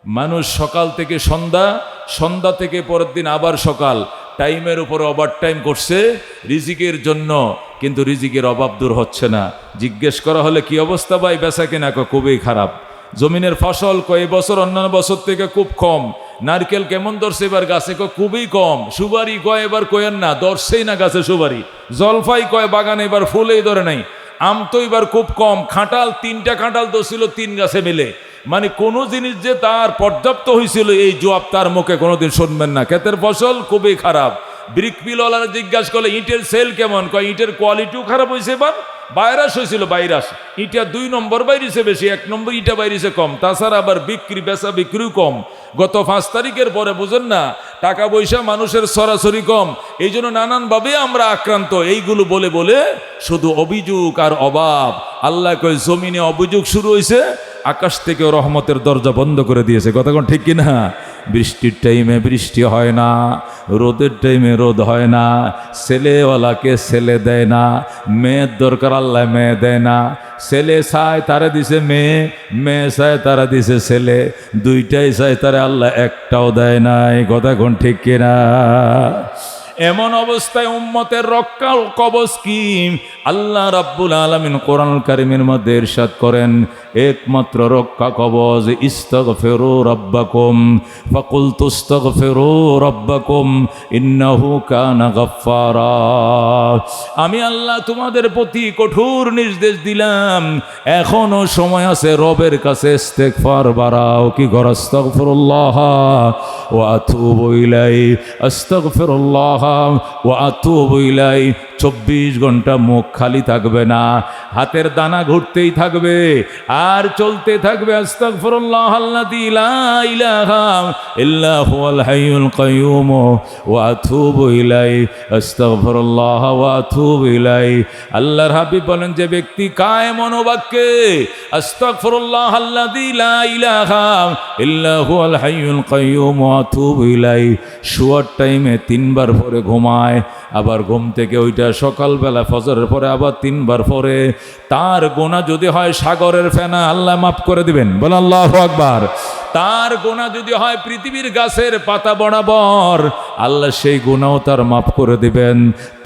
মানুষ সকাল থেকে সন্ধ্যা, সন্ধ্যা থেকে পরের দিন আবার সকাল, টাইমের উপরে ওভার টাইম করছে রিজিকের জন্য, কিন্তু রিজিকের অভাব দূর হচ্ছে না। জিজ্ঞেস করা হলে কি অবস্থা ভাই, বেচা কেনা? খুবই খারাপ। জমিনের ফসল কয় বছর অন্যান্য বছর থেকে খুব কম। নারকেল কেমন ধরছে এবার গাছে? খুবই কম। সুপারি কয় এবার কয়েন না, ধরছেই না গাছে সুপারি। জলফাই কয় বাগানে এবার ফুলেই ধরে নাই। আম তো এবার খুব কম। খাঁটাল 3টা খাঁটাল ধরছিল 3 গাছে মিলে। মানে কোনো জিনিস যে তার পর্যাপ্ত হয়েছিল এই জবাব তার মুখে কোনোদিন শুনবেন না। ক্ষেতের ফসল খুবই খারাপ। ব্রিক মিলওয়ালারা জিজ্ঞাসা করলে ইটের সেল কেমন, কয় ইটের কোয়ালিটিও খারাপ হয়েছে, এবার ভাইরাস হয়েছিল, ভাইরাস। ইটা 2 নম্বর বাইরেছে বেশি, 1 নম্বর ইটা বাইরেছে কম। তাছাড়া আবার বিক্রি বেচা বিক্রিও কম। গত 5 তারিখের পরে বুঝেন না, টাকা পয়সা মানুষের সরাসরি কম। এই জন্য নানানভাবে আমরা আক্রান্ত। এইগুলো বলে বলে শুধু অভিযোগ আর অভাব। আল্লাহ কয় জমিনে অভিযোগ শুরু হয়েছে, আকাশ থেকে রহমতের দরজা বন্ধ করে দিয়েছে। কথা কোন ঠিক কিনা? বৃষ্টির টাইমে বৃষ্টি হয় না, রোদের টাইমে রোদ হয় না, ছেলেওয়ালাকে ছেলে দেয় না, মেয়ের দরকার আল্লাহ মেয়ে দেয় না। ছেলে চায় তারা দিছে মেয়ে, মেয়ে চায় তারা দিছে ছেলে, দুইটাই চায় তারা আল্লাহ একটাও দেয় নাই। কথা কোন ঠিক কিনা? এমন অবস্থায় উম্মতের রক্ষা কবচ কি? আল্লাহ রাব্বুল আলামিন কোরআনুল কারীমের মধ্যে ইরশাদ করেন, একমাত্র রক্ষা কবচ ইস্তাগফিরু রাব্বাকুম ফাকুলতুস্তাগফিরু রাব্বাকুম ইন্নাহু কানা গাফফারা। আমি আল্লাহ তোমাদের প্রতি কঠোর নির্দেশ দিলাম, এখনো সময় আছে, রবের কাছে ইস্তেগফার বাড়াও। কি কর? আস্তাগফিরুল্লাহ ওয়া আতুবু ইলাইহি, আস্তাগফিরুল্লাহ ওয়া আতুবু ইলাইহি। 24 ঘন্টা মুখ খালি থাকবে না, হাতের দানা ঘুরতেই থাকবে আর চলতে থাকবে। আস্তাগফিরুল্লাহ আল্লাযী লা ইলাহা ইল্লা হুয়াল হাইয়ুল কাইয়্যুম ওয়া আতুবু ইলাইহি, আস্তাগফিরুল্লাহ ওয়া আতুবু ইলাইহি। আল্লাহর হাবিব বলেন, যে ব্যক্তি কায়েম মনোবাক্যে আস্তাগফিরুল্লাহ আল্লাযী লা ইলাহা ইল্লা হুয়াল হাইয়ুল কাইয়্যুম ওয়া আতুবু ইলাইহি, শোয়ার টাইমে 3 বার পরে ঘুমায়, আবার ঘুম থেকে ওইটা সকালবেলা ফজরের পরে আবার 3 বার পরে, তার গুনাহ যদি হয় সাগরের ফেনা, আল্লাহ মাফ করে দিবেন। বল আল্লাহু আকবার। তার গুনাহ যদি হয় পৃথিবীর গাছের পাতা বরাবর, আল্লাহ সেই গুনাহও তার মাফ করে দিবেন।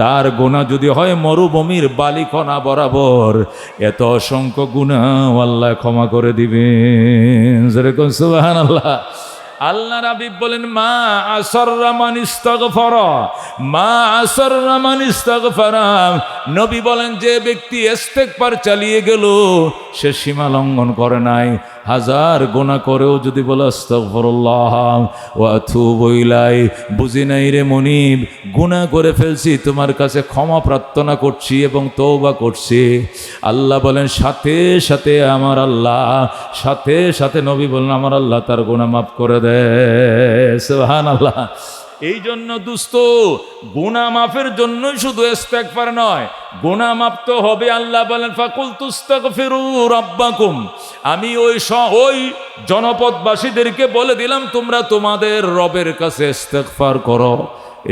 তার গুনাহ যদি হয় মরুভূমির বালিকণা বরাবর, এত অসংখ্য গুনাহ আল্লাহ ক্ষমা করে দিবেন। যেরকম সুবহানাল্লাহ। আল্লাহ রাবিব বলেন, মা আসররা মান ইস্তাগফারা, মা আসররা মান ইস্তাগফারা। নবী বলেন, যে ব্যক্তি ইস্তেগফার চালিয়ে গেল সে সীমা লঙ্ঘন করে নাই। 1000 গুনাহ করেও যদি বলে আস্তাগফিরুল্লাহ ওয়া আতুবু ইলাইহি, বুঝি নাই রে মনিব, গুনাহ করে ফেলছি, তোমার কাছে ক্ষমা প্রার্থনা করছি এবং তওবা করছি। আল্লাহ বলেন, সাথে সাথে আমার আল্লাহ, সাথে সাথে নবী বলেন আমার আল্লাহ তার গুনাহ মাফ করে দেয়। সুবহানাল্লাহ। এই জন্য দোস্ত, গুনাহ মাফের জন্যই শুধু ইস্তেগফার নয়, গুনাহ মাফ তো হবে। আল্লাহ বলেন, ফাকুলতুস্তাগফিরু রাব্বাকুম, আমি ওই জনপদবাসীদেরকে বলে দিলাম, তোমরা তোমাদের রবের কাছে ইস্তেগফার করো।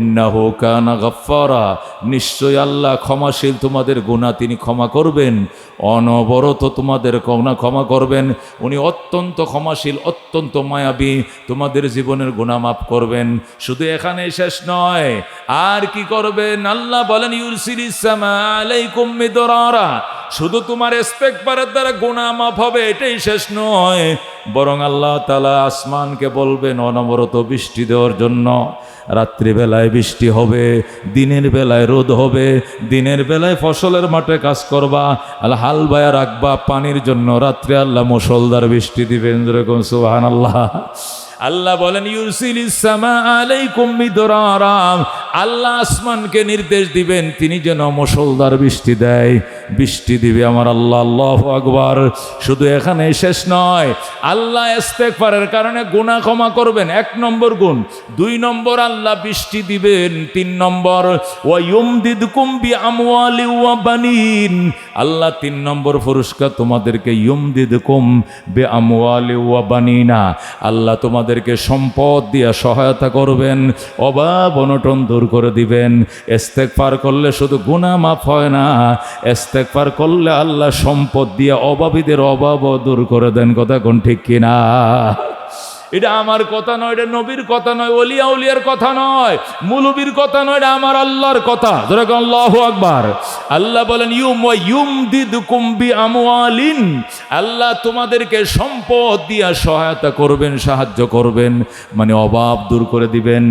ইন্নাহু কানা গাফফারা, নিশ্চয় আল্লাহ ক্ষমাশীল, তোমাদের গুনাহ তিনি ক্ষমা করবেন, অনবরত তোমাদের গুনাহ ক্ষমা করবেন। উনি অত্যন্ত ক্ষমাশীল, অত্যন্ত মায়াবী, তোমাদের জীবনের গুনাহ মাফ করবেন। শুধু এখানে শেষ নয়, আর কি করবেন? আল্লাহ বলেন, ইউরসিলিস সামা আলাইকুম মিদরারা, শুধু তোমার ইস্তেগফারের দ্বারা গুনাহ মাফ হবে এটাই শেষ নয়, বরং আল্লাহ তাআলা আসমানকে বলবেন অনবরত বৃষ্টি দেওয়ার জন্য। রাত্রিবেলায় বৃষ্টি হবে, দিনের বেলায় রোদ হবে। দিনের বেলায় ফসলের মাঠে কাজ করবা, আল্লাহ হাল বায়া রাখবা পানির জন্য, রাত্রে আল্লাহ মুষলধার বৃষ্টি দিবেন। যেরকম সুবহানাল্লাহ। আল্লাহ বলেন, ইউরসিলিস সামা আলাইকুম মিদরারা, আল্লাহ আসমানকে নির্দেশ দিবেন তিনি যেন মুষলধার বৃষ্টি দেয়, বৃষ্টি দিবে আমার আল্লাহ। আল্লাহু আকবার। শুধু এখানে শেষ নয়, আল্লাহ ইস্তেগফারের কারণে গুনাহ ক্ষমা করবেন, 1 নম্বর গুণ। 2 নম্বর, আল্লাহ বৃষ্টি দিবেন। 3 নম্বর, ওয়া ইউমদিদকুম বিআমওয়ালি ওয়া বানিন, আল্লাহ 3 নম্বর পুরস্কার তোমাদেরকে, ইউমদিদকুম বিআমওয়ালি ওয়া বানিনা, আল্লাহ তোমাদেরকে সম্পদ দিয়ে সহায়তা করবেন, অভাব অনটন দূর করে দিবেন। ইস্তেগফার করলে শুধু গুনাহ মাফ হয় না, ইস্তেগফার করলে আল্লাহ সম্পদ দিয়ে অভাবীদের অভাবও দূর করে দেন। কথা কোন ঠিক কিনা? এটা আমার কথা নয়, এটা নবীর কথা নয়, ওলিয়া উলিয়ার কথা নয়, মুলুবির কথা নয়, এটা আমার আল্লাহর কথা। যেরকম আল্লাহু আকবার। আল্লাহ বলেন ইউমদিদকুম বিআমওয়ালিন, আল্লাহ তোমাদেরকে সম্পদ দিয়া সহায়তা করবেন, সাহায্য করবেন, মানে অভাব দূর করে দিবেন।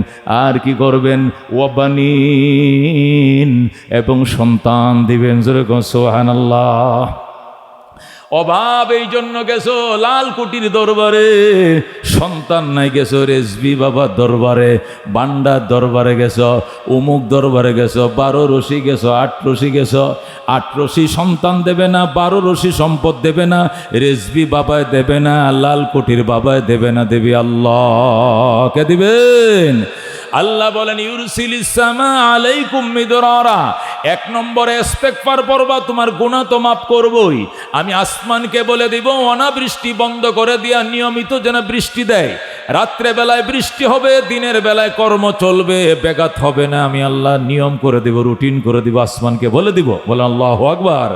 আর কি করবেন? ওয়াবানিন, এবং সন্তান দিবেন। যেরকম সুবহানাল্লাহ। অভাব এই জন্য গেছো লাল কুটির দরবারে, সন্তান নাই, গেছো রেজবি বাবার দরবারে, বান্ডার দরবারে গেছো, অমুক দরবারে গেছো, 12 রশি গেছো, 8 রশি গেছো, 8 রশি সন্তান দেবে না, 12 রশি সম্পদ দেবে না, রেজবি বাবায় দেবে না, লাল কুটির বাবায় দেবে না, দেবী আল্লাহ। কে দিবেন? আল্লাহ বলেন ইউরসিলিস সামা আলাইকুম মিদরারা। 1 নম্বরে ইস্তেগফার পড়বা, তোমার গুনাহ তো মাফ করবই। আমি আসমানকে বলে দিব অনাবৃষ্টি বন্ধ করে দিয়া নিয়মিত যেন বৃষ্টি দেয়। রাত্রে বেলায় বৃষ্টি হবে, দিনের বেলায় কর্ম চলবে, ব্যাঘাত হবে না। আমি আল্লাহ নিয়ম করে দিব, রুটিন করে দিব, আসমানকে বলে দিব। বলে আল্লাহু আকবার।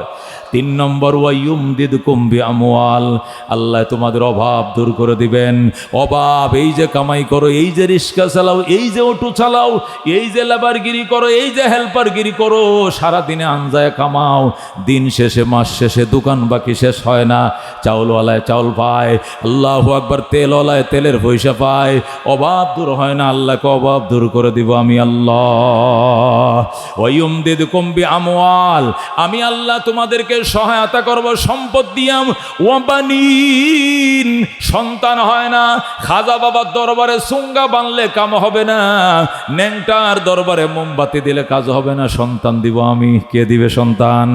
3 নম্বর ওয়ায়ুমদিদকুম বিআমওয়াল, আল্লাহ তোমাদের অভাব দূর করে দিবেন। অভাব, এই যে কামাই করো, এই যে রিক্সা চালাও, এই যে অটো চালাও, এই যে লেবারগিরি করো, এই যে হেল্পারগিরি করো, সারাদিনে আনজায় কামাও, দিন শেষে মাস শেষে দোকান বাকি শেষ হয় না। চাউলওয়ালায় চাউল পায়, আল্লাহু আকবার, তেলওয়ালায় তেলের পয়সা পায়, অভাব দূর হয় না। আল্লাহকে অভাব দূর করে দিব আমি আল্লাহ। ওয়ায়ুমদিদকুম বিআমওয়াল, আমি আল্লাহ তোমাদেরকে সহায়তা করব সম্পদ দিয়াম। ওয়াবানিন, সন্তান হয় না। খাজা বাবার দরবারে সুঙ্গা বানলে কাম হবে না, ন্যাংটার দরবারে মোমবাতি দিলে কাজ হবে না, সন্তান দিব আমি। কে দিবে সন্তান?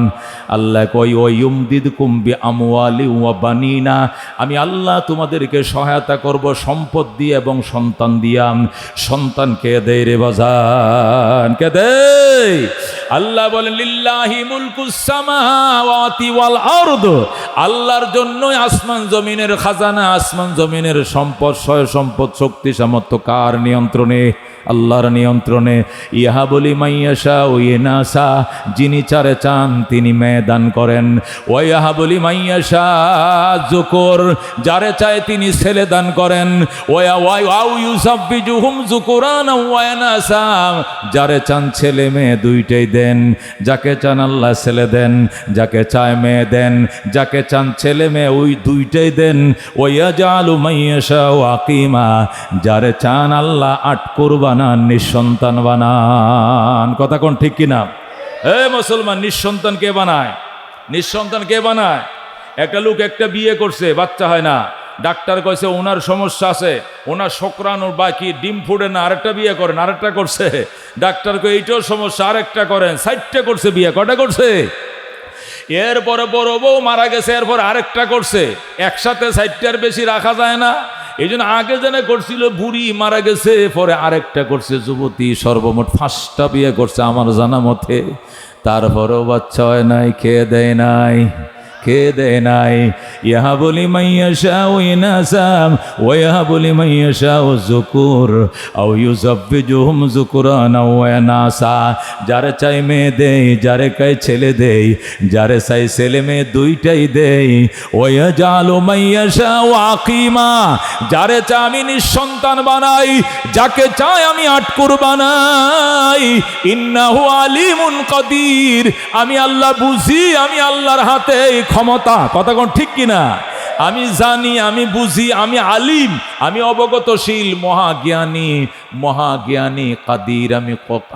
আল্লাহ কই ওয়ায়ুমদিদকুম বিআমওয়ালি ওয়াবানিনা, আমি আল্লাহ তোমাদেরকে সহায়তা করব সম্পদ দিয়ে এবং সন্তান দিয়াম। সন্তান কে দেয় রে বাজান? কে দেয়? আল্লাহ বলেন লিল্লাহি মুলকুস সামাওয়াতি ওয়াল আরদ, আল্লাহর জন্যই আসমান জমিনের খাজানা, আসমান জমিনের সম্পদ, সয় সম্পদ, শক্তি সামর্থ্য কার নিয়ন্ত্রণে? আল্লাহর নিয়ন্ত্রণে। ইহা বলি মাইয়াশা ও ইনাসা, যিনি চারে চান তিনি মেয়ে দান করেন। ও ইহা বলি মাইয়াশা যুকুর, যারে চায় তিনি ছেলে দান করেন। ওয়া ওয়াও ইউসাব্বিজুহুম যুকুরান ওয়া ইনাসা, যারে চান ছেলে মেয়ে দুইটাই দেন। যাকে চান আল্লাহ ছেলে দেন, যাকে চায় মেয়ে দেন, যাকে চান ছেলে মেয়ে ওই দুইটাই দেন। ওয়া ইয়াজআলু মাইয়াশা আকিমা, যারে চান আল্লাহ আটকুর বানান, নিঃসন্তান বানান। কথা কোন ঠিক কিনা? এ মুসলমান, নিঃসন্তান কে বানায়? নিঃসন্তান কে বানায়? একটা লোক একটা বিয়ে করছে, বাচ্চা হয় না, ডাক্তার কইছে ওনার সমস্যা আছে, ওনার শুক্রাণুর বাকি, ডিম ফুটে না, আরেকটা বিয়ে করেন। আরেকটা করছে, ডাক্তার কই এইটাও সমস্যা, আরেকটা করেন। 4টা করছে বিয়ে। কটা করছে? এরপরে বড় বউ মারা গেছে, এরপর আরেকটা করছে। একসাথে 4টার বেশি রাখা যায় না, এই জন্য আগে যেন করছিল বুড়ি মারা গেছে, পরে আরেকটা করছে যুবতী। সর্বমোট 5টা বিয়ে করছে আমার জানা মতে, তারপরেও বাচ্চা হয় নাই। কে দেয় নাই? কে দেয় নাই? ইহা বলি মাইয়াশা ও ইনাসাম ওয়া ইহা বলি মাইয়াশা ও যুকুর আও ইউযাব্বিজুহুম যুকুরান ওয়া ইনাসা, যারে চাই মেয়ে দেই, যারে চাই ছেলে দেই, যারে চাই ছেলে মেয়ে দুইটাই দেই। ওয়া ইয়াজআলু মাইয়াশা আকিমা, যারে চাই আমি নিঃসন্তান বানাই, যাকে চাই আমি আটকুর বানাই। ইন্নাহু আলিমুন কাদির, আমি আল্লাহ বুঝি, আমি আল্লাহর হাতে ক্ষমতা। কথা কোন ঠিক কিনা? আমি জানি, আমি বুঝি, আমি আলিম, আমি অবগতশীল, মহাজ্ঞানী, মহাজ্ঞানী কাদির।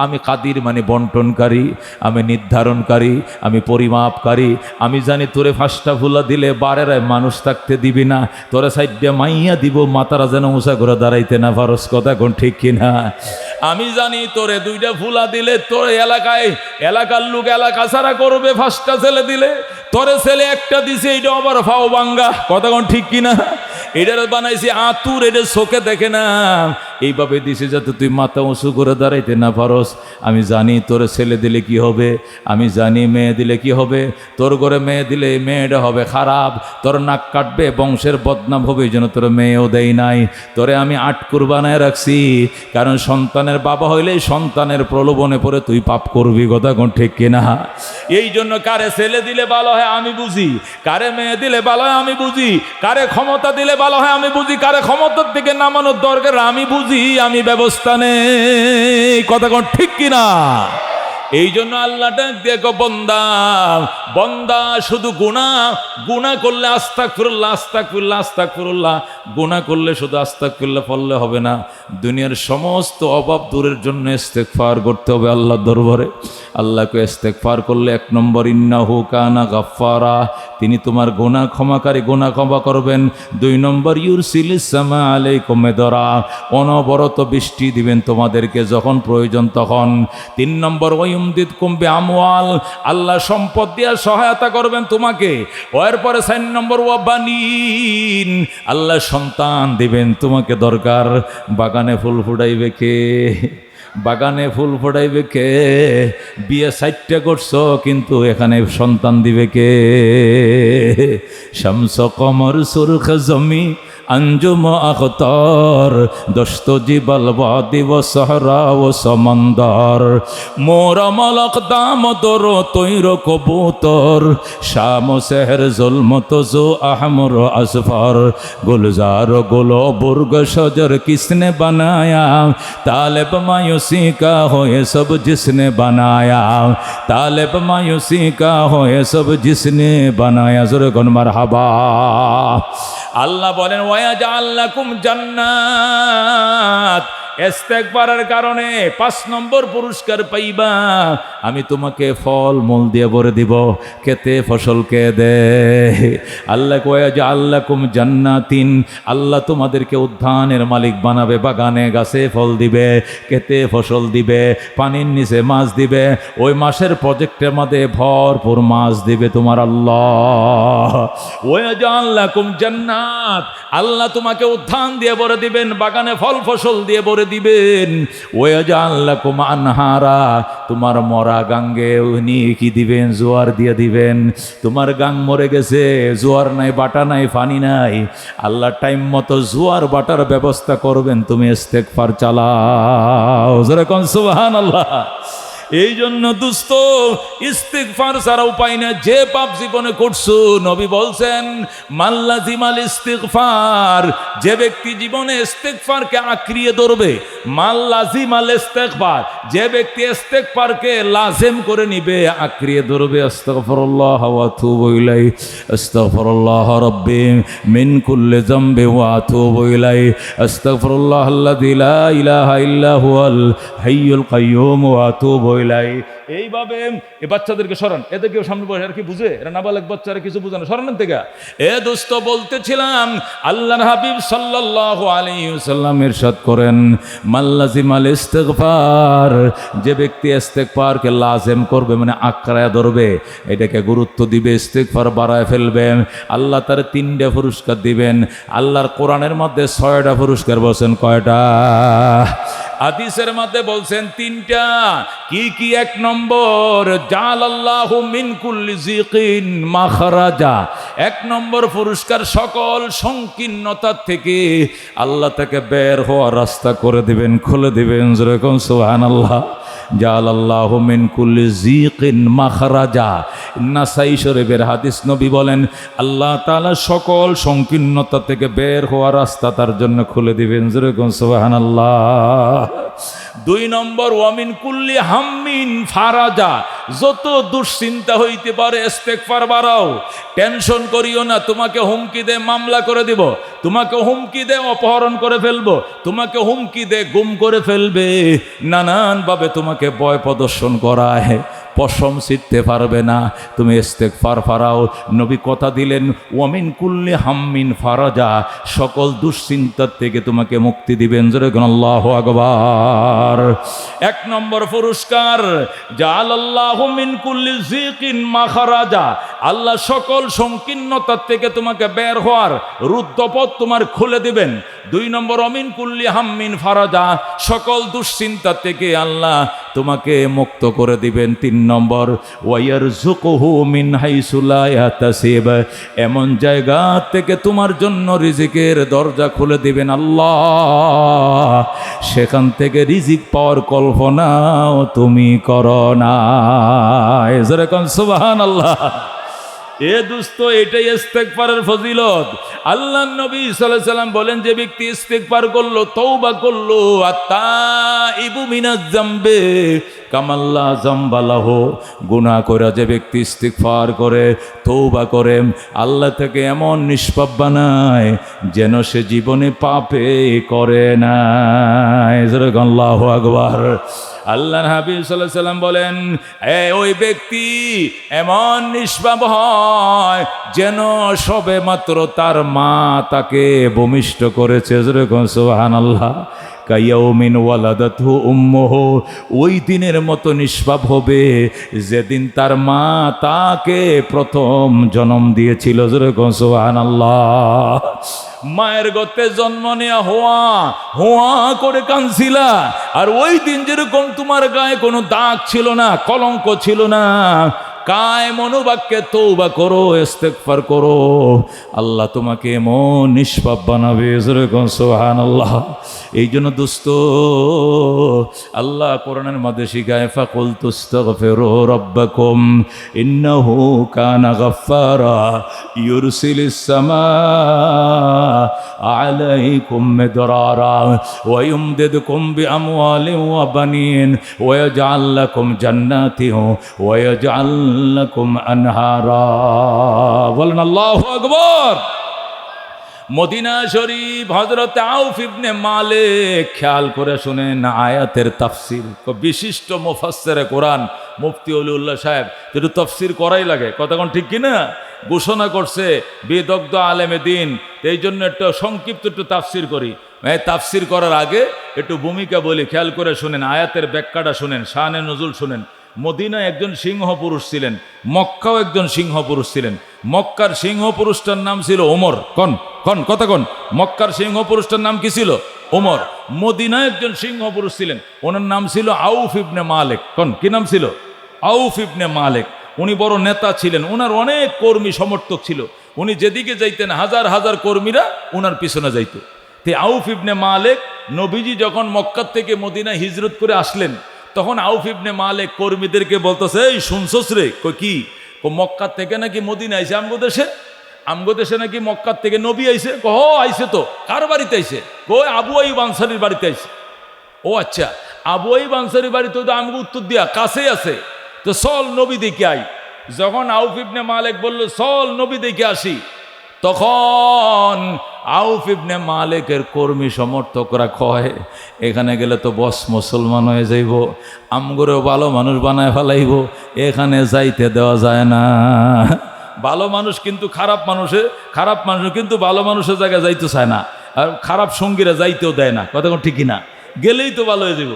আমি কাদির মানে বন্টনকারী, আমি নির্ধারণকারী, আমি পরিমাপকারী। আমি জানি তোরে 5টা ফুলা দিলে বারেরায় মানুষ থাকতে দিবি না, তোরে 4টা মাইয়া দিব, মাতারা যেন উঁচা করে দাঁড়াইতে না পারস। কথা কোন ঠিক কিনা? আমি জানি তোরে 2টা ফুলা দিলে তোর এলাকায়, এলাকার লোক এলাকা ছাড়া করবে 5টা ছেলে দিলে, তোরে ছেলে একটা দিছে, এইটা আবার ফাও বাঙ্গা। কথা কোন ঠিক কিনা? এটার বানাইছি আতুর, এটা চোখে দেখে না, এইভাবে দিছে যাতে তুই মাথা উঁচু করে দাঁড়াইতে না পারস। আমি জানি তোর ছেলে দিলে কি হবে, আমি জানি মেয়ে দিলে কি হবে। তোর ঘরে মেয়ে দিলে মেয়েটা হবে খারাপ, তোর নাক কাটবে, বংশের বদনাম হবে, এই জন্য তোর মেয়েও দেই নাই। তোরে আমি আটকুর বানায় রাখছি, কারণ সন্তানের বাবা হইলেই সন্তানের প্রলোভনে পড়ে তুই পাপ করবি। কথা কোন ঠিক কিনা? এই জন্য কারে ছেলে দিলে ভালো হয় আমি বুঝি, কারে মেয়ে দিলে ভালো হয় আমি বুঝি, কারে ক্ষমতা দিলে ভালো হয় আমি বুঝি, কারে ক্ষমতার দিকে নামানোর দরকার আমি বুঝি, আমি ব্যবস্থা নেই। কথা কোন ঠিক কিনা? এই জন্য আল্লাহটা দেখো, বন্দা বন্দা শুধু গুনাহ করলে আস্তাগফিরুল্লাহ আস্তাগফিরুল্লাহ আস্তাগফিরুল্লাহ, গুনাহ করলে শুধু আস্তাগফিরুল্লাহ পড়লে হবে না, দুনিয়ার সমস্ত অভাব দূরের জন্য ইস্তেগফার করতে হবে আল্লাহর দরবারে। আল্লাহকে ইস্তেগফার করলে 1 নম্বর ইন্নাহু কানা গাফফারা, তিনি তোমার গুনাহ ক্ষমাকারী, গুনাহ ক্ষমা করবেন। 2 নম্বর ইউরসিলিস সামা আলাইকুম মিদরা, অনবরত বৃষ্টি দিবেন তোমাদেরকে যখন প্রয়োজন তখন। 3 নম্বর ওয়ায়ুমদিদকুম বিআমওয়াল, আল্লাহ সম্পদ দিয়ে সহায়তা করবেন তোমাকে। এরপরে 4 নম্বর ওয়াবানিন, আল্লাহ সন্তান দিবেন তোমাকে। দরকার বাগানে ফুল ফুটাইবে কে? বাগানে ফুল ফোটাইবে কে? বিয়ে 60টা করছো কিন্তু এখানে সন্তান দিবে কে? শামস কমর সুরখ জমি अंजुम अख्तर दस्त जिबल वादी व सहरा व समंदर मोरा मलक दाम दरो तैर कबूतर शाम शहर जुल्मत जो अहमर असफर गुलजार गुलो बुर्ग शजर किसने बनाया तालिब मायूसी का हो ये सब जिसने बनाया तालिब मायूसी का हो ये सब जिसने बनाया जुर्गन मरहबा। আল্লাহ বলেন ওয়াজাআল লাকুম জান্নাত, ইস্তেগফারের কারণে 5 নম্বর পুরস্কার পাইবা, আমি তোমাকে ফল মূল দিয়ে ভরে দিব। খেতে ফসল কে দে? আল্লাহ ওয়াজাআল লাকুম জান্নাতিন, আল্লাহ তোমাদেরকে উদ্যানের মালিক বানাবে, বাগানে গাছে ফল দিবে, খেতে ফসল দিবে, পানির নিচে মাছ দিবে, ওই মাসের প্রজেক্টের মধ্যে ভরপুর মাছ দিবে তোমার আল্লাহ। ওয়াজাআল লাকুম জান্নাত, আল্লাহ তোমাকে উদ্যান দিয়ে ভরে দিবেন, বাগানে ফল ফসল দিয়ে ভরে দিবেন। ওয়াজাআল লাকুম আনহারা, তোমার মরা গাঙ্গে উনি কি দিবেন? জোয়ার দিয়ে দিবেন। তোমার গাং মরে গেছে, জোয়ার নাই, বাটা নাই, পানি নাই, আল্লাহ টাইম মতো জোয়ার বাটার ব্যবস্থা করবেন। তুমি ইস্তেগফার চালাও, জোরে কোন সুবহানাল্লাহ। এই জন্য দুস্ত ইস্তিগফার ছাড়া উপায় না। যে পাপ জীবনে করছো, নবী বলছেন মাল্লাজিমাল ইস্তিগফার, যে ব্যক্তি জীবনে ইস্তিগফারকে আঁকড়িয়ে ধরবে, মাল্লাজিমাল ইস্তিগফার, যে ব্যক্তি ইস্তিগফারকে লাজিম করে নিবে, আঁকড়িয়ে ধরবে, আস্তাগফিরুল্লাহ ওয়া আতুবু ইলাইহি, আস্তাগফিরুল্লাহ রাব্বি মিন কুল্লি যামবি ওয়া আতুবু ইলাইহি, আস্তাগফিরুল্লাহ আল্লাযী লা ইলাহা ইল্লা হুয়াল হাইয়ুল কাইয়্যুম ওয়া আতুবু ইলাইহি। এইভাবে এই বাচ্চাদেরকে সরান, এদেরকেও সামনে বসে আর কি বুঝে, এরা নাবালেগ বাচ্চারা কিছু বুঝে না, সরানোর থেকে। এ দোস্ত বলতেছিলাম, আল্লাহর হাবিব সাল্লাল্লাহু আলাইহি ওয়াসাল্লাম ইরশাদ করেন মাল্লাজিমাল ইস্তিগফার, যে ব্যক্তি ইস্তিগফারকে লাজিম করবে, মানে আঁকড়ায় ধরবে, এটাকে গুরুত্ব দিবে, ইস্তিগফার বাড়ায় ফেলবে, আল্লাহ তার 3টা পুরস্কার দিবেন। আল্লাহর কোরআনের মধ্যে 6টা পুরস্কার বলছেন। কয়টা? হাদিসের মধ্যে বলছেন 3টা। কি কি? 1 নম্বর জালাল্লাহু মিন কুল্লি যিকিন মাখরাজা, 1 নম্বর পুরস্কার, সকল সংকীর্ণতা থেকে আল্লাহ তাকে বের হওয়ার রাস্তা করে দিবেন, খুলে দিবেন। যেরকম সুবহানাল্লাহ। জালাল্লাহু মিন কুল্লি যিকিন মাখরাজা, নাসাই শরীফের হাদিস, নবী বলেন আল্লাহ তাআলা সকল সংকীর্ণতা থেকে বের হওয়ার রাস্তা তার জন্য খুলে দিবেন। যেরকম সুবহানাল্লাহ। 2 নম্বর ওয়ামিন কুল্লি হাম্মিন ফারাজা, যত দুশ্চিন্তা হইতে পারে ইস্তেগফার বাড়াও, টেনশন করিও না। তোমাকে হুমকি দে মামলা করে দিব, তোমাকে হুমকি দে অপহরণ করে ফেলবো, তোমাকে হুমকি দে গুম করে ফেলবে, নানানভাবে তোমাকে ভয় প্রদর্শন করায়, পশম ছিঁড়তে পারবে না। তুমি ইস্তেগফার ফারাও। নবী কথা দিলেন ওয়ামিন কুল্লি হাম্মিন ফারাজা, সকল দুশ্চিন্তার থেকে তোমাকে মুক্তি দিবেন। আল্লাহু আকবার। 1 নম্বর পুরস্কার জালাল্লাহু আল্লাহু মিন কুল্লি যিকিন মাখরাজা, আল্লাহ সকল সংকীর্ণতার থেকে তোমাকে বের হওয়ার রুদ্ধপথ তোমার খুলে দিবেন। 2 নম্বর অমিন কুল্লি হাম্মিন ফারাজা, সকল দুশ্চিন্তা থেকে আল্লাহ তোমাকে মুক্ত করে দিবেন। 3 নম্বর ওয়ায়ারযুকুহু মিন হাইসু লা ইয়াহতাসিব, এমন জায়গা থেকে তোমার জন্য রিজিকের দরজা খুলে দিবেন আল্লাহ, সেখান থেকে রিজিক পাওয়ার কল্পনাও তুমি করো না। যেরকম সুবহানাল্লাহ। এ দোস্ত, এটাই ইস্তেগফারের ফজিলত। আল্লাহর নবী সাল্লাল্লাহু আলাইহি সাল্লাম বলেন, যে ব্যক্তি ইস্তেগফার করলো, তওবা করলো, আত্তাইবু মিনাজ যামবে কামাল্লা জামবালাহু, গুনাহ করে যে ব্যক্তি ইস্তেগফার করে, তওবা করে, আল্লাহ থেকে এমন নিষ্পাপ বানায় যেন সে জীবনে পাপে করে না। আল্লাহু আকবার। আল্লাহর হাবিব সাল্লাল্লাহু আলাইহি সাল্লাম বলেন, ওই ব্যক্তি এমন নিষ্পাপ হয় যেন সবে মাত্র তার মা তাকে ভূমিষ্ঠ করেছে। সুবহানাল্লাহ। কায়াউমিন ওয়ালাদাতহু উম্মুহু, ওই দিনের মতো নিষ্পাপ হবে যেদিন তার মা তাকে প্রথম জন্ম দিয়েছিল। সুবহানাল্লাহ। মায়ের গর্তে জন্ম নেওয়া হোয়া হোয়া করে কাঁদছিলা, আর ওই দিন যেরকম তোমার গায়ে কোনো দাগ ছিল না, কলঙ্ক ছিল না, কায় মনোবাক্যে তওবা করো, ইস্তেগফার করো, আল্লাহ তোমাকে এমন নিষ্পাপ বানাবে। সুবহানাল্লাহ। এই জন্য দোস্ত, আল্লাহ কোরআনের মধ্যে শিখায়, ফাকুলতু আস্তাগফিরু রাব্বাকুম ইন্নাহু কানা গাফফারা ইউরসিলিস সামাআ আলাইকুম মিদরারা ওয়া ইউমদিদকুম বিআমওয়ালিন ওয়া বানিন ওয়া ইয়াজআল লাকুম জান্নাতিন ওয়া ইয়াজআল লাকুম আনহারা। বলেন আল্লাহু আকবার। মদিনা শরীফ, হযরত আউফ ইবনে মালিক, খেয়াল করে শুনেন আয়াতের তাফসীর। বিশিষ্ট মুফাসসিরে কোরআন মুফতি ওলিউল্লাহ সাহেব, একটু তাফসীর করাই লাগে, কতক্ষণ ঠিক কিনা, ঘোষণা করছে বিদগ্ধ আলেমে দিন। এই জন্য একটু সংক্ষিপ্ত একটু তাফসীর করি। তাফসীর করার আগে একটু ভূমিকা বলি, খেয়াল করে শুনেন, আয়াতের ব্যাখ্যাটা শুনেন, শানে নজুল শুনেন। মদিনায় একজন সিংহ পুরুষ ছিলেন, মক্কাও একজন সিংহ পুরুষ ছিলেন। মক্কার সিংহ পুরুষটার নাম ছিল ওমর। কথা কন, মক্কার সিংহ পুরুষটার নাম কি ছিল? ওমর। মদিনায় একজন সিংহ পুরুষ ছিলেন, ওনার নাম ছিল আউফ ইবনে মালিক। কি নাম ছিল? আউফ ইবনে মালিক। উনি বড় নেতা ছিলেন, ওনার অনেক কর্মী সমর্থক ছিল। উনি যেদিকে যাইতেন হাজার হাজার কর্মীরা ওনার পিছনে যাইত। তে আউফ ইবনে মালিক, নবীজি যখন মক্কা থেকে মদিনায় হিজরত করে আসলেন, তখন আউফ ইবনে মালিক কর্মীদেরকে বলতেছে, এই শুনছস রে? কি মক্কা থেকে নাকি মদিনা আইছে আমগো দেশে নাকি মক্কা থেকে নবী আইছে? আইছে তো। কার বাড়িতে আইছে? আবু আইয়ুব আনসারীর বাড়িতে আইছে। ও আচ্ছা, আবু আইয়ুব আনসারীর বাড়িতে তো আমগো উত্তর দিয়া কাছেই আছে, তো চল নবী দেখে আই। যখন আউফ ইবনে মালিক বলল চল নবী দেখে আসি, তখন আউফ ইবনে মালিকের কর্মী সমর্থকরা কয়, এখানে গেলে তো বস মুসলমান হয়ে যাইব, আমগরেও ভালো মানুষ বানায় ফেলাইব, এখানে যাইতে দেওয়া যায় না। ভালো মানুষ কিন্তু খারাপ মানুষ কিন্তু ভালো মানুষের জায়গায় যাইতে চায় না, আর খারাপ সঙ্গীরা যাইতেও দেয় না। কথা ঠিকই না? গেলেই তো ভালো হয়ে যাব।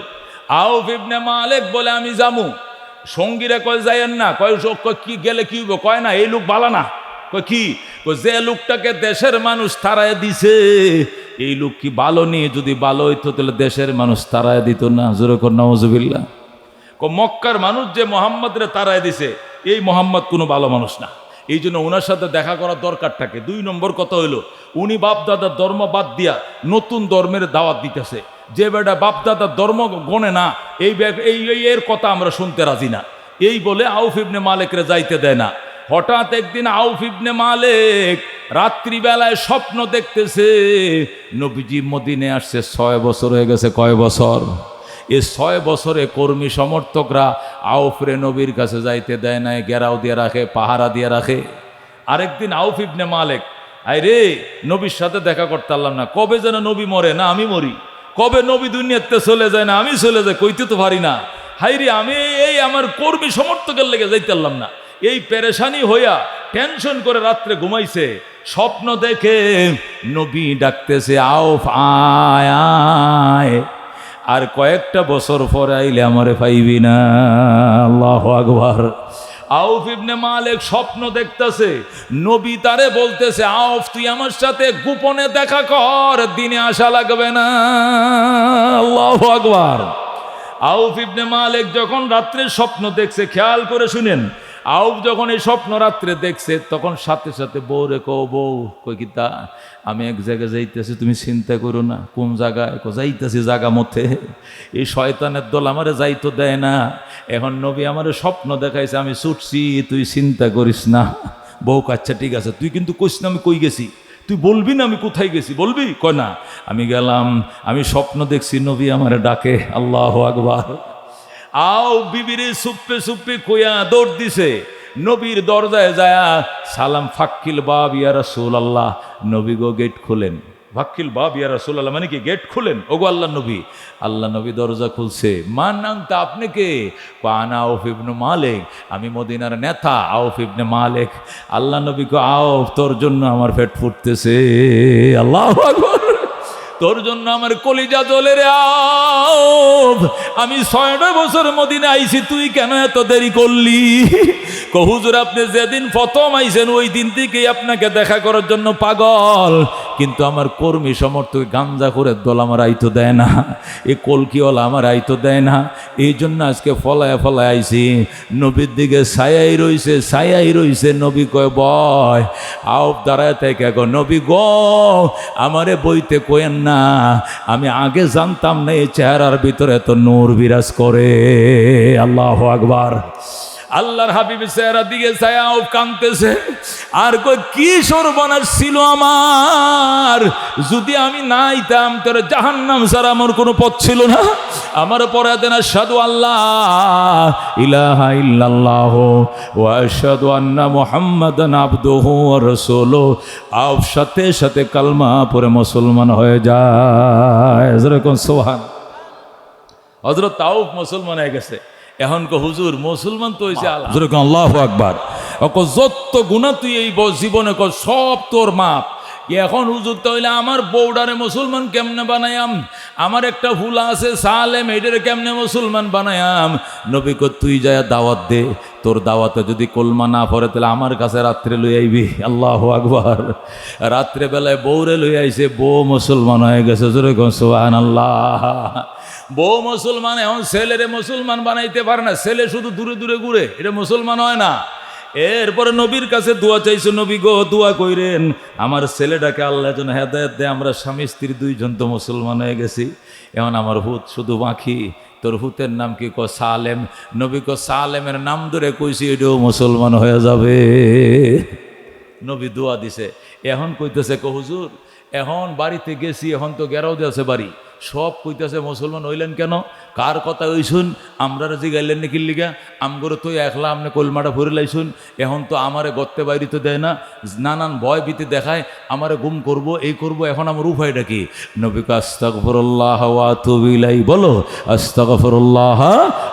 আউফ ইবনে মালিক বলে, আমি যামু। সঙ্গীরা কয় যাইয়েন না। কি গেলে কি হইব? কয় না, এই লোক ভালো না। কি? যে লোকটাকে দেশের মানুষ তাড়ায় দিছে, এই লোক কি ভালো নিয়ে যদি ভালো হইতো তাহলে দেশের মানুষ তাড়ায় দিত না। জোরে কর নাউজুবিল্লাহ। মক্কার মানুষ যে মোহাম্মদ রে তাড়ায় দিছে, এই মোহাম্মদ কোনো ভালো মানুষ না। এই জন্য ওনার সাথে দেখা করার দরকার থাকে। 2 নম্বর কথা হইল, উনি বাপদাদার ধর্ম বাদ দিয়া নতুন ধর্মের দাওয়াত দিতেছে। যে বেটা বাপদাদার ধর্ম গণে না, এর কথা আমরা শুনতে রাজি না, এই বলে আউফ ইবনে মালিকরে যাইতে দেয় না। হঠাৎ একদিন আউফ ইবনে মালিক রাত্রিবেলায় স্বপ্ন দেখতেছে, নবীজি মদিনে আসছে। 6 বছর হয়ে গেছে। কয় বছর? এই 6 বছরে কর্মী সমর্থকরা আউফরে নবীর কাছে যাইতে দেয় নাই, ঘেরাও দিয়ে রাখে, পাহারা দিয়ে রাখে। আরেকদিন আউফ ইবনে মালিক, আরে নবীর সাথে দেখা করতে পারলাম না, কবে যেন নবী মরে না আমি মরি, কবে নবী দুনিয়াতে চলে যায় না আমি চলে যাই, কইতে তো পারি না। হাইরে, আমি এই আমার কর্মী সমর্থকের লেগে যাইতে পারলাম না। এই পেরেশানি হইয়া টেনশন করে রাত্রে ঘুমাইছে। স্বপ্ন দেখে নবী ডাকতেছে, আউফ আয় আয়। আর কয়েকটা বছর পরে আইলে আমারে পাইবি না। আল্লাহু আকবার। আউফ ইবনে মালিক স্বপ্ন দেখতেছে, নবী তারে বলতেছে, আউফ তুই আমার সাথে গোপনে দেখা কর, দিনে আসা লাগবে না। আল্লাহু আকবার। আউফ ইবনে মালিক যখন রাত্রে স্বপ্ন দেখছে, খেয়াল করে শুনেন, আউফ যখন এই স্বপ্ন রাত্রে দেখছে তখন সাথে সাথে বউ রে কো, বউ কই কিতা, আমি এক জায়গায় যাইতেছি, তুমি চিন্তা করো না। কোন জায়গায়? যাইতেছি জায়গা মধ্যে, এই শয়তানের দল আমারে যাইতো দেয় না। এখন নবী আমারে স্বপ্ন দেখাইছে, আমি ছুটছি, তুই চিন্তা করিস না। বউ আচ্ছা ঠিক আছে, তুই কিন্তু কইস না আমি কই গেছি, তুই বলবি না আমি কোথায় গেছি, বলবি? কয় না। আমি গেলাম, আমি স্বপ্ন দেখছি নবী আমারে ডাকে। আল্লাহু আকবার। আও বিবিরে সুপ্পে সুপ্পে কইয়া দৌড় দিছে, নবীর দরজায় যায়া সালাম, ফাক্কিল বাব ইয়া রাসূলুল্লাহ, নবী গো গেট খুলেন। ফাক্কিল বাব ইয়া রাসূলুল্লাহ মানে কি? গেট খুলেন ওগো আল্লাহ নবী। আল্লাহ নবী দরজা খুলছে। মান নামটা আপনি কে? আনা আউফ ইবনে মালিক, আমি মদিনার নেতা আউফ ইবনে মালিক। আল্লাহ নবী কো, আউফ তোর জন্য আমার পেট ফুটতেছে। আল্লাহু আকবার। তোর জন্য আমার কলিজা জ্বলে রে আউফ, আমি 6টা বছর মদিনা আইছি, তুই কেন এত দেরি করলি? হুজুর আপনি যেদিন প্রথম আইছেন ওই দিন থেকেই আপনাকে দেখা করার জন্য পাগল, কিন্তু আমার কর্মী সমর্থক গাঞ্জা করে দল আমার আইতো দেয় না, এ কলকিওয়ালা আমার আইতো দেয় না, এই জন্য আজকে ফলায় ফলায় আইছি। নবীর দিকে ছায়াই রইছে, ছায়াই রইছে। নবী কয় বয়। আউফ দাঁড়ায় থেকে গো, নবী গো আমারে বইতে কয়েন না, আমি আগে জানতাম না এই চেহারার ভিতরে এত নূর বিরাজ করে। আল্লাহু আকবার। আল্লাহর হাবিবের চেহারা দিকে ছায়া আউফ কাঁদতেছে, আর কই কি সর্বনাশ ছিল আমার, যদি আমি না আইতাম তোর জাহান্নাম ছাড়া আমার কোনো পথ ছিল না। আমার পরে দেন আশহাদু আল্লাহ ইলাহা ইল্লাল্লাহ ওয়া আশহাদু আন্না মুহাম্মাদান আবদুহু ওয়া রাসূলুহু। আউফ সাথে সাথে কালমা পড়ে মুসলমান হয়ে যায়। যেরকম সুবহান। হযরত আউফ মুসলমান হয়ে গেছে। এখন কো হুজুর মুসলমান তো হয়েছে, আল্লাহু আকবার, যত গুনাহ তুই এই জীবনে কর সব তোর মাপ। এখন হুজুর তাহলে আমার বউডারে মুসলমান কেমনে বানায়াম, আমার একটা ফুলা আছে সালেম, এটারে কেমনে মুসলমান বানায়াম? নবী কো তুই যায় দাওয়াত দে, তোর দাওয়াতে যদি কলমা না পড়ে তাহলে আমার কাছে রাত্রে লই আইবি। আল্লাহু আকবার। রাত্রে বেলায় বউরে লই আইছে, বউ মুসলমান হয়ে গেছে। জোরে কোন সুবহানাল্লাহ। বউ মুসলমান, এখন ছেলেরে মুসলমান বানাইতে পারে না, ছেলে শুধু দূরে দূরে ঘুরে, এটা মুসলমান হয় না। এরপরে নবীর কাছে দোয়া চাইছে, নবী গো দোয়া কইরেন আমার ছেলেটাকে আল্লাহ যেন হেদায়েত দেয়। আমরা স্বামী স্ত্রী দুইজন তো মুসলমান হয়ে গেছি, এখন আমার হুত শুধু বাকি। তোর হুতের নাম কি? কো সালেম। নবী কো সালেমের নাম ধরে কইছি এটাও মুসলমান হয়ে যাবে। নবী দোয়া দিছে। এখন কইতেছে কো হুজুর এখন বাড়িতে গেছি, এখন তো গেরাও দিয়েছে বাড়ি, সব কইতেছে মুসলমান হইলেন কেন? কার কথা হইছুন? আমরা জিগাইলেন নাকি লিগা? আমগরে তো একলা আপনি কলমাটা ভরে লাইছুন, এখন তো আমারে গত্তে বাইরিতে দেয় না, নানান ভয় ভীতি দেখায়, আমারে গুম করব, এই করব, এখন আমার উপায়টা কি? নবী কো আস্তাগফিরুল্লাহ ওয়া আতুবু ইলাই। বলো আস্তাগফিরুল্লাহ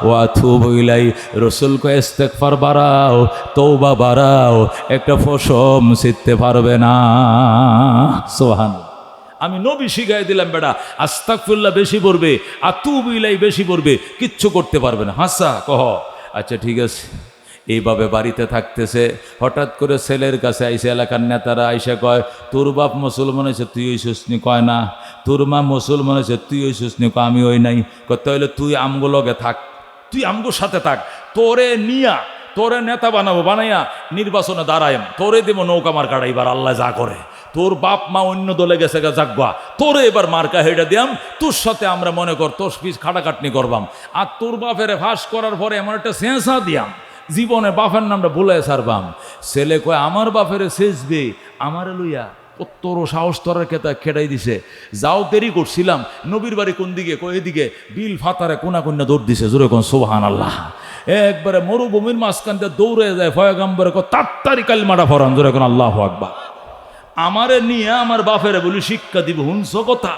ওয়া আতুবু ইলাই। রাসূল কো ইস্তেগফার বাড়াও, তওবা বাড়াও, একটা ফসম ছিটতে পারবে না। সুবহানাল্লাহ। আমি নবী শিখাই দিলাম বেটা আস্তাগফিরুল্লাহ বেশি পড়বে, আতুবু ইলাই বেশি পড়বে, কিচ্ছু করতে পারবে না। হাসা কহ আচ্ছা ঠিক আছে। এইভাবে বাড়িতে থাকতেছে, হঠাৎ করে ছেলের কাছে আইসে এলাকার নেতারা আইসা কয় তোর বাপ মুসলমান হয়েছে তুই ওই সুসনি, কয় না তোর মা মুসলমান হয়েছে তুই ওই সুসনি, কয় আমি ওই নাই। কয় তাহলে তুই আমগো লগে থাক, তুই আমগোর সাথে থাক, তোরে নিয়া তোরে নেতা বানাবো, বানাইয়া নির্বাচনে দাঁড়ায়, তোরে দেবো নৌকা মার কাটাইবার আল্লাহ যা করে। তোর বাপ মা অন্য দলে গেছে গা জাগবা, তোরে এবার মার্কা হেডা দিয়াম, তোর সাথে আমরা মনে কর তোর পিস খাটাখাটনি করবাম, আর তোর বাপের ফাঁস করার পরে এমন একটা সেঁসা দিয়াম জীবনে বাপের নামটা ভুলে সারবাম। ছেলে কয় আমার বাপের শেষবে আমারে লইয়া তোর সাহস তরের খেটাই দিছে। যাও দেরি করছিলাম, নবীর বাড়ি কোন দিকে? কই এদিকে। বিল ফাতারে কোনা কন্যা দৌড় দিছে। জোরে কোন সুবহানাল্লাহ। একবারে মরুভূমির মাঝখান দিয়ে দৌড়ে যায় পয়গম্বরে কো তাড়াতাড়ি কালিমাটা পড়ান। জোরে কোন আল্লাহু আকবার। আমারে নিয়ে আমার বাপের বলি শিক্ষা দিব, হুনছ কথা?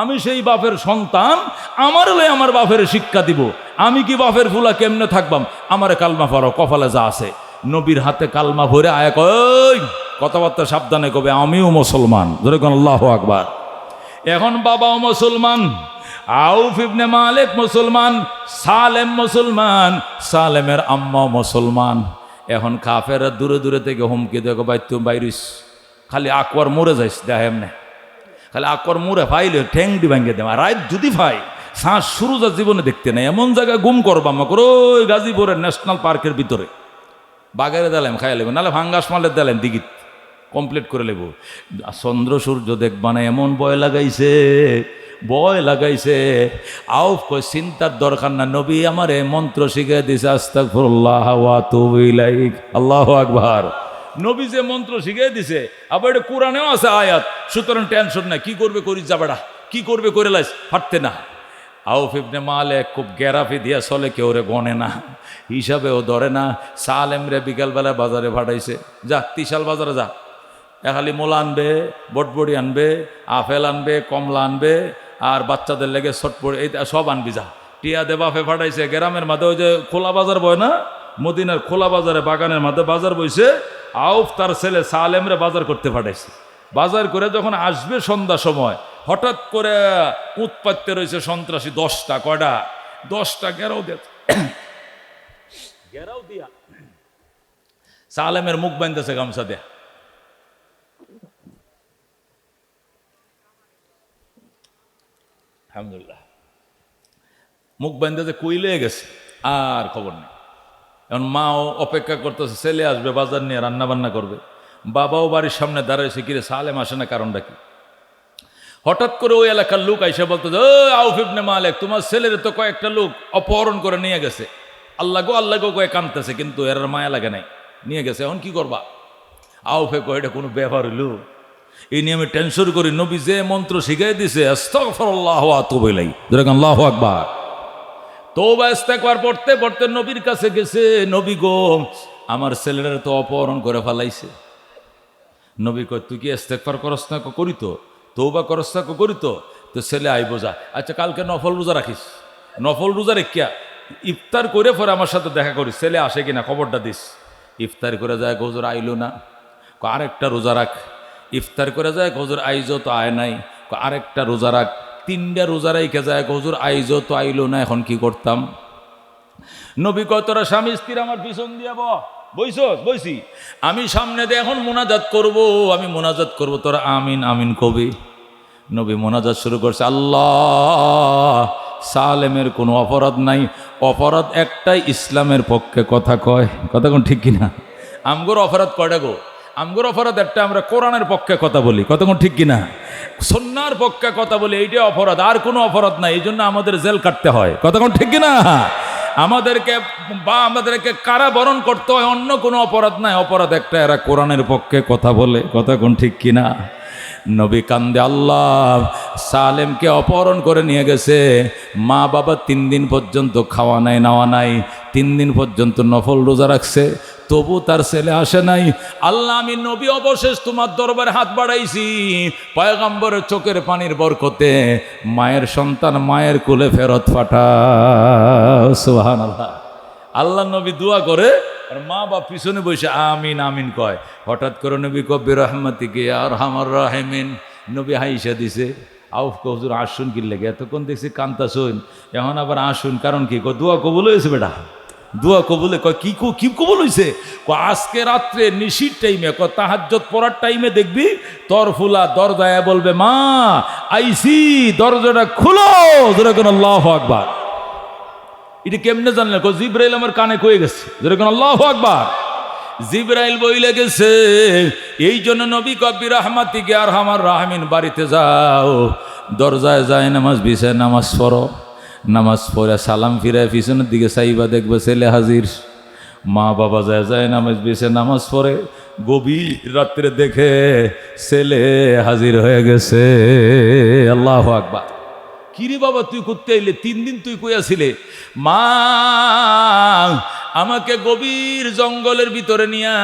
আমি সেই বাপের সন্তান, আমার লই আমার বাপের শিক্ষা দিব। আমি কি বাপের ফুলা কেমনে থাকবাম? আমারে কালমা পড়ো, কপালে যা আছে। নবীর হাতে কালমা ভরে আয়া কই কথাবার্তা সাবধানে কবে আমিও মুসলমান। ধরে কোন আল্লাহু আকবার। এখন বাবাও মুসলমান, আউফ ইবনে মালিক মুসলমান, সালেম মুসলমান, সালেমের আম্মা মুসলমান। এখন কাফেররা দূরে দূরে থেকে হুমকি দেখো ভাই তুমি বাইরিস, খালি আকবর মরে যাইস দেখ এমনি, খালি আকবর মরে ফাইলে ঠ্যাং দি ভাঙ্গে দেওয়া রাত যদি ফাই শ্বাস শুরু যা জীবনে দেখতে নেই, এমন জায়গায় গুম করবা আমাকে ওই গাজীপুরের ন্যাশনাল পার্কের ভিতরে বাগারে দিলাম খাইয়া লেব, নাহলে ভাঙ্গাস মালের দিলাম দিঘিত কমপ্লিট করে লেব। চন্দ্র সূর্য দেখবা না, এমন ভয় লাগাইছে, ভয় লাগাইছে। আউফ কই চিন্তার দরকার না, নবী আমারে মন্ত্র শিখে দিছে আস্তাগফিরুল্লাহ ওয়া আতুবু ইলাইহি, আল্লাহু আকবার। নবী যে মন্ত্র শিখে দিছে, আবার এটা কোরআনেও আছে আয়াত, সুতরাং টেনশন নাই। কি করবে করিস যাবেড়া, কি করবে করে লাইস, পারতে না। আউফ ইবনে মালিক খুব গ্যারাফি দিয়া চলে, কেউ রে গনে না, হিসাবেও ধরে না। সালেম রে বিকালবেলা বাজারে পাঠাইছে, যা তিশাল বাজারে যা, খালি মোলা আনবে, বটবড়ি আনবে, আপেল আনবে, কমলা আনবে, আর বাচ্চাদের লেগে ছটপড়ি এই সব আনবি যা। টিয়া দে বাপে পাঠাইছে গ্রামের মাঝে, ওই যে খোলা বাজার বয় না, মদিনার খোলা বাজারে বাগানের মাঝে বাজার বইছে। আউফ তার ছেলে সালেম রে বাজার করতে পাঠাইছে। বাজার করে যখন আসবে সন্ধ্যা সময়, হঠাৎ করে উৎপাত্তে রয়েছে সন্ত্রাসী 10টা, কয়টা 10টা ঘেরাও দিয়ে, ঘেরাও দিয়া সালেমের মুখ বাঁধতেছে গামছা দেয়া। আলহামদুলিল্লাহ, মুখ বাঁধতে কইলে গেছে, আর খবর নেই। এখন মাও অপেক্ষা করতেছে, ছেলে আসবে বাজার নিয়ে রান্না বান্না করবে। বাবাও বাড়ির সামনে দাঁড়াইছে, কিরে সালেম আসে না, কারণটা কি? হঠাৎ করে ওই এলাকার লোক আইসা বলতো, আউফ ইবনে মালিক তোমার ছেলের তো কয়েকটা লোক অপহরণ করে নিয়ে গেছে, আল্লাহ গো কয়ে কাঁদতেছে, কিন্তু এর মায়া লাগে নাই, নিয়ে গেছে, এখন কি করবা? আউফে কয় এটা কোনো ব্যাপার হইল? এই নিয়ে আমি টেনশন করি, নবী যে মন্ত্র শিখাই দিছে আস্তাগফিরুল্লাহ ওয়া আতুবু ইলাইহি, আল্লাহু আকবার। তওবা ইস্তেগফার পড়তে পড়তে নবীর কাছে গেছে, নবী গো আমার ছেলেরা তো অপহরণ করে ফেলাইছে। নবী কয় তুই কি ইস্তেগফার করস না? করি তো। তওবা করস না? করি তো। তো ছেলে আই বোঝা, আচ্ছা কালকে নফল রোজা রাখিস, নফল রোজা রেখিয়া ইফতার করে পরে আমার সাথে দেখা করিস, ছেলে আসে কিনা খবরটা দিস। ইফতার করে যায়, হুজুর আইলো না, আরেকটা রোজা রাখ। ইফতার করে যায়, হুজুর আইজো তো আয় নাই, আরেকটা রোজা রাখ। 3টা রোজা রাইখে যায়, হুজুর আইজো তো আইলো না, এখন কি করতাম? নবী কয় তোরা স্বামী স্ত্রী আমার পিছন দিয়া বইছি, আমি সামনে দিয়ে এখন মোনাজাত করব, আমি মোনাজাত করব, তোরা আমিন আমিন কবি। নবী মোনাজাত শুরু করছে, আল্লাহ সালেমের কোনো অপরাধ নাই, অপরাধ একটাই, ইসলামের পক্ষে কথা কয়। কথা কোন ঠিক কিনা? আমগোর অপরাধ কয়টা গো? আমগোর অপরাধ একটা, আমরা কোরআনের পক্ষে কথা বলি। কথা কোন ঠিক কিনা? সুন্নাহর পক্ষে কথা বলি, এইটাই অপরাধ, আর কোনো অপরাধ নাই। এই জন্য আমাদের জেল কাটতে হয়। কথা কোন ঠিক কিনা? আমাদেরকে কারাবরণ করতে হয়, অন্য কোনো অপরাধ নাই, অপরাধ একটা, এরা কোরআনের পক্ষে কথা বলে। কথা কোন ঠিক কিনা? নবী কান্দে, আল্লাহ সালেমকে অপহরণ করে নিয়ে গেছে, মা বাবা 3 দিন পর্যন্ত খাওয়া নাই নাওয়া নাই, 3 দিন পর্যন্ত নফল রোজা রাখছে, তবু তার ছেলে আসে নাই। আল্লাহ আমি নবী অবশেষ তোমার দরবারে হাত বাড়াইছি, পয়গম্বরের চোখের পানির বরকতে মায়ের সন্তান মায়ের কোলে ফেরত পাঠাও। সুবহানাল্লাহ। আল্লাহ নবী দোয়া করে, আর মা বাপ পিছনে বসে আমিন আমিন কয়। হঠাৎ করে নবী কব্বির রহমাতিকে আর হামার রাহিমিন, নবী হাইসা দিছে। আউফ হুজুর আসুন কি লেগে, এতক্ষণ দেখছি কান্তা শুন, এখন আবার আসুন, কারণ কি? দোয়া কবুল হয়েছে বেটা, দোয়া কবুলে। কয় কি কবুল হয়েছে? আজকে রাত্রে নিশির টাইমে, তাহাজ্জুদ পড়ার টাইমে দেখবি তোর ফুলা দরজায় বলবে, মা আইসি, দরজাটা খুলো। যেরকম আল্লাহু আকবার। এটা কেমনে জানলেন? জিবরাইল আমার কানে কয়ে গেছে। যেরকম আল্লাহু আকবার। জিবরাইল বইলে গেছে। এই জন্য নবী কব্বির রহমাতিকে আর হামার রাহমিন, বাড়িতে যাও, দরজায় যায় নামাজ বিছায় নামাজ পড়ো, নামাজ পড়ে সালাম ফিরায় পিছনের দিকে চাইবা, দেখবে ছেলে হাজির। মা বাবা যায় নামাজ বিছে নামাজ পড়ে, গভীর রাত্রে দেখে ছেলে হাজির হয়ে গেছে। আল্লাহু আকবার। কিরে বাবা তুই করতে আইলে? 3 দিন তুই কইয়াছিলে? মা আমাকে গভীর জঙ্গলের ভিতরে নিয়া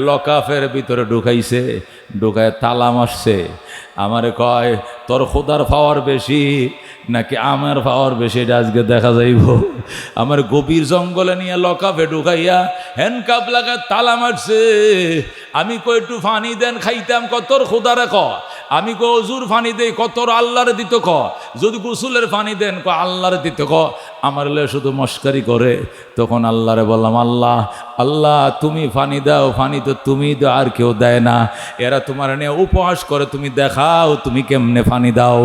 লকাফের ভিতরে ঢুকাইছে, ঢুকায় তালা মারছে। আমারে কয় তোর খোদার পাওয়ার বেশি নাকি আমার পাওয়ার বেশি, এটা আজকে দেখা যাইব। আমার গভীর জঙ্গলে নিয়ে লকাফে ঢুকাইয়া হ্যান্ডকাপ লাগায় তালা মারছে। আমি কই একটু পানি দেন খাইতাম, তোর খোদারে ক আমি কো অজুর পানি দেই, কতর আল্লাহরে দিত ক, যদি গোসলের পানি দেন ক আল্লাহরে দিত ক। আমার লে শুধু মস্কারি করে। তখন আল্লাহরে বললাম, আল্লাহ আল্লাহ তুমি পানি দাও, পানি তো তুমি দাও, আর কেউ দেয় না। এরা তোমার নিয়ে উপহাস করে, তুমি দেখাও তুমি কেমনে পানি দাও।